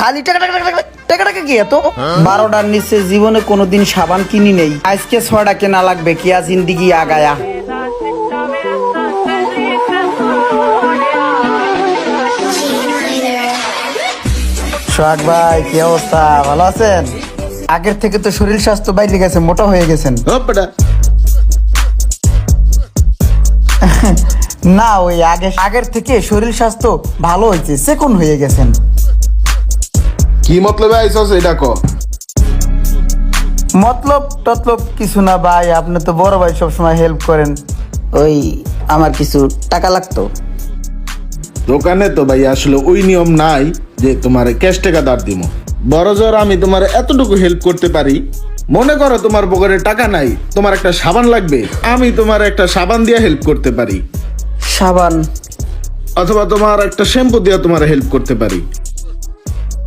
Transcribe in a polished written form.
খালি টাকা টাকা টাকা টাকা টাকা টাকা কি এত 12টার নিচে জীবনে কোনোদিন সাবান কিনি নেই, আজকে 6টা কেনা লাগবে, কিয়া জিন্দিগি আগায়া। সোহাগ ভাই কি অবস্থা, ভালো আছেন? আগের থেকে তো শরীর স্বাস্থ্য বাইরে গেছে, মোটা হয়ে গেছেন। না ওই আগের থেকে শরীর স্বাস্থ্য ভালো হয়েছে, চেকন হয়ে গেছেন। কি মতলবে আইছস এটা ক? মতলব টতলব কিছু না ভাই, আপনি তো বড় ভাই, সবসময় হেল্প করেন। ওই আমার কিছু টাকা লাগতো। দোকানে তো ভাই আসলে ওই নিয়ম নাই যে তোমার ক্যাশ টাকা ধার দিব। বড় জোর আমি তোমার এতটুকু হেল্প করতে পারি। মনে করো তোমার পকেটে টাকা নাই, তোমার একটা সাবান লাগবে, আমি তোমার একটা সাবান দিয়ে হেল্প করতে পারি, সাবান? অথবা তোমার একটা শ্যাম্পু দিয়ে তোমার হেল্প করতে পারি।